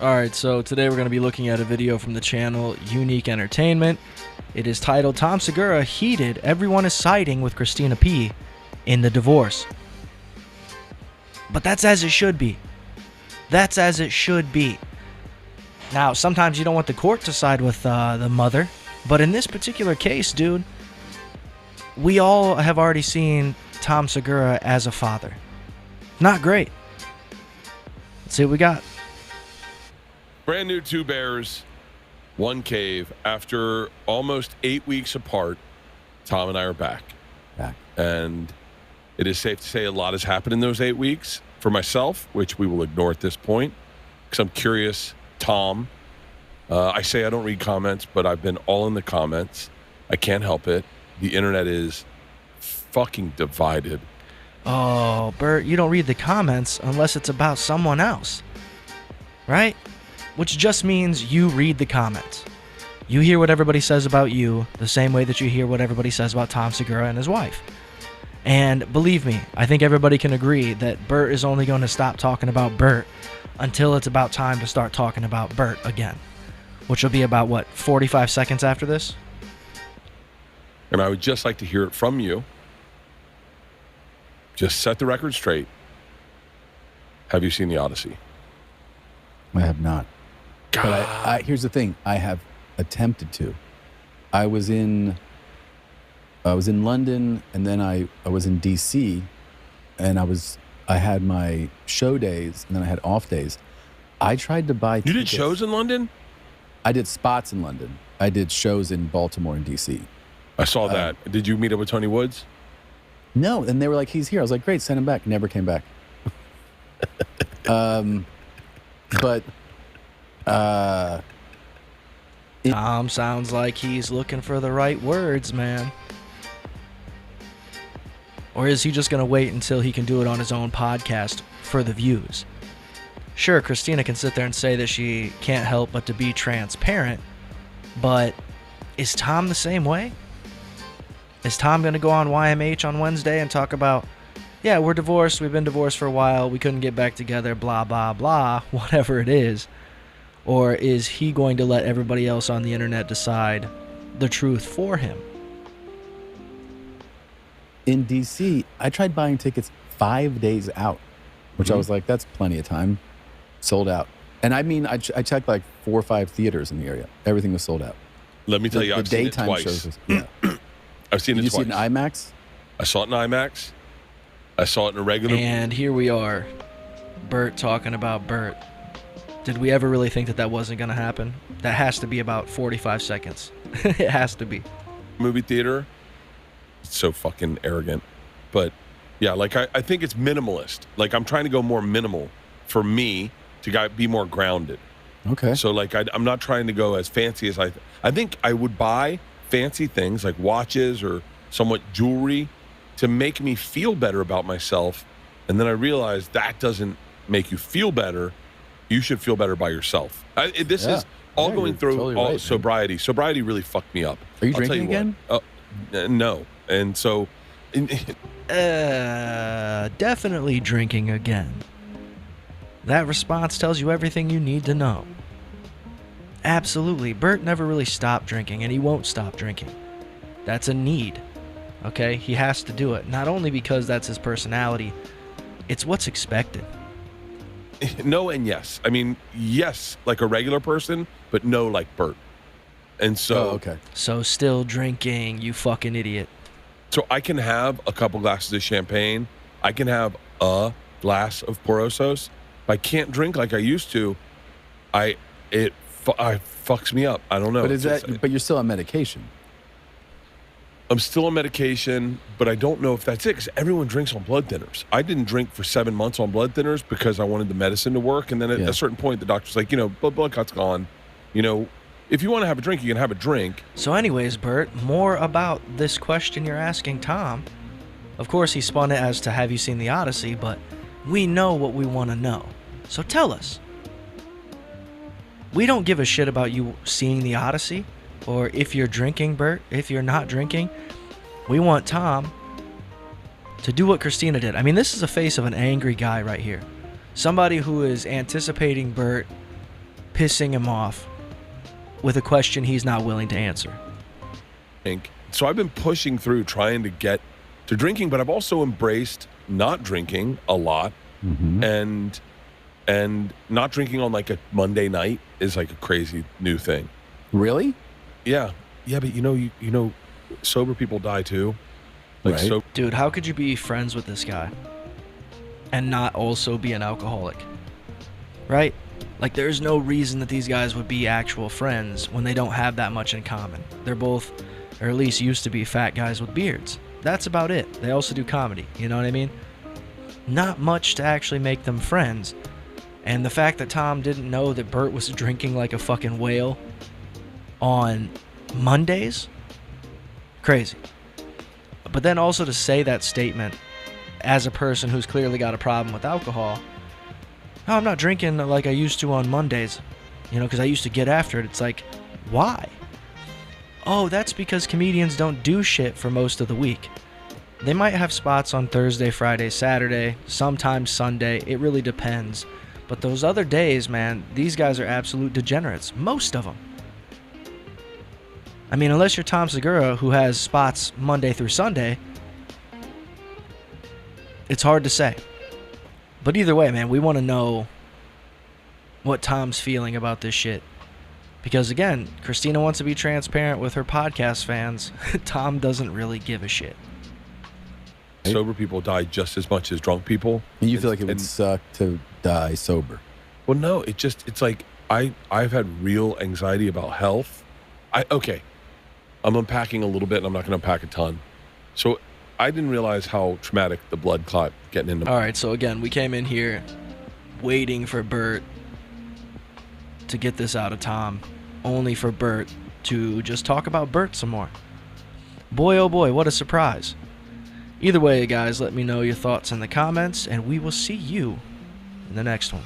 Alright, so today we're going to be looking at a video from the channel Unique Entertainment. It is titled, Tom Segura heated, everyone is siding with Christina P. in the divorce. But that's as it should be. That's as it should be. Now, sometimes you don't want the court to side with the mother, but in this particular case, dude, we all have already seen Tom Segura as a father. Not great. Let's see what we got. Brand new two bears, one cave. After almost 8 weeks apart, Tom and I are back. And it is safe to say a lot has happened in those 8 weeks. For myself, which we will ignore at this point, because I'm curious, Tom. I say I don't read comments, but I've been all in the comments. I can't help it. The internet is fucking divided. Oh, Bert, you don't read the comments unless it's about someone else, right? Which just means you read the comments. You hear what everybody says about you the same way that you hear what everybody says about Tom Segura and his wife. And believe me, I think everybody can agree that Bert is only going to stop talking about Bert until it's about time to start talking about Bert again, which will be about, what, 45 seconds after this? And I would just like to hear it from you. Just set the record straight. Have you seen The Odyssey? I have not. God. But I here's the thing. I have attempted to. I was in London, and then I was in DC, and I had my show days, and then I had off days. I tried to buy You tickets. did shows in London? I did spots in London. I did shows in Baltimore and DC. I saw that. Did you meet up with Tony Woods? No, and they were like, he's here. I was like, great, send him back. Never came back. But Tom sounds like he's looking for the right words, man. Or is he just going to wait until he can do it on his own podcast for the views? Sure, Christina can sit there and say that she can't help but to be transparent, but is Tom the same way? Is Tom going to go on YMH on Wednesday and talk about, yeah, we're divorced, we've been divorced for a while, we couldn't get back together, blah, blah, blah, whatever it is? Or is he going to let everybody else on the internet decide the truth for him? in DC, I tried buying tickets 5 days out, which I was like, that's plenty of time. Sold out. And I mean, I checked like 4 or 5 theaters in the area. Everything was sold out. Let me tell you, I've seen it twice. Shows yeah. I've seen Did it you twice. see it in IMAX? I saw it in IMAX. I saw it in a regular. And here we are, Bert talking about Bert. Did we ever really think that that wasn't going to happen? That has to be about 45 seconds. It has to be. Movie theater. It's so fucking arrogant. But yeah, like I think it's minimalist. Like I'm trying to go more minimal for me to be more grounded. Okay. So like I'm not trying to go as fancy as I think I would buy fancy things like watches or somewhat jewelry to make me feel better about myself. And then I realized that doesn't make you feel better. You should feel better by yourself. This is all going through totally all right, sobriety. Sobriety really fucked me up. Are you I'll tell drinking again? No. And so... Definitely drinking again. That response tells you everything you need to know. Absolutely. Bert never really stopped drinking, and he won't stop drinking. That's a need. Okay? He has to do it. Not only because that's his personality, it's what's expected. No and yes. I mean, yes, like a regular person, but no like Bert. And so... okay. So still drinking, you fucking idiot. So I can have a couple glasses of champagne. I can have a glass of Porosos. But I can't drink like I used to. It fucks me up. I don't know. But you're still on medication. I'm still on medication, but I don't know if that's it because everyone drinks on blood thinners. I didn't drink for 7 months on blood thinners because I wanted the medicine to work. And then at a certain point, the doctor's like, blood clot's gone. If you want to have a drink, you can have a drink. So anyways, Bert, more about this question you're asking Tom. Of course, he spun it as to have you seen The Odyssey, but we know what we want to know. So tell us. We don't give a shit about you seeing The Odyssey, or if you're drinking, Bert, if you're not drinking. We want Tom to do what Christina did. I mean, this is the face of an angry guy right here. Somebody who is anticipating Bert pissing him off with a question he's not willing to answer. So I've been pushing through trying to get to drinking, but I've also embraced not drinking a lot. And not drinking on like a Monday night is like a crazy new thing. Really? Yeah. But you know, sober people die too. Like, right. Dude, how could you be friends with this guy and not also be an alcoholic? Right? Like, there's no reason that these guys would be actual friends when they don't have that much in common. They're both, or at least used to be, fat guys with beards. That's about it. They also do comedy. You know what I mean? Not much to actually make them friends. And the fact that Tom didn't know that Bert was drinking like a fucking whale on Mondays? Crazy. But then also to say that statement as a person who's clearly got a problem with alcohol. Oh, I'm not drinking like I used to on Mondays, you know, because I used to get after it. It's like, why? Oh, that's because comedians don't do shit for most of the week. They might have spots on Thursday, Friday, Saturday, sometimes Sunday. It really depends. But those other days, man, these guys are absolute degenerates. Most of them. I mean, unless you're Tom Segura, who has spots Monday through Sunday, it's hard to say. But either way, man, we want to know what Tom's feeling about this shit. Because again, Christina wants to be transparent with her podcast fans. Tom doesn't really give a shit. Sober people die just as much as drunk people. And you feel like it would suck to die sober? Well, no, it's like I've had real anxiety about health. I'm unpacking a little bit, and I'm not going to unpack a ton. So I didn't realize how traumatic the blood clot getting into. All right, so again, we came in here waiting for Bert to get this out of Tom, only for Bert to just talk about Bert some more. Boy, oh boy, what a surprise. Either way, guys, let me know your thoughts in the comments, and we will see you in the next one.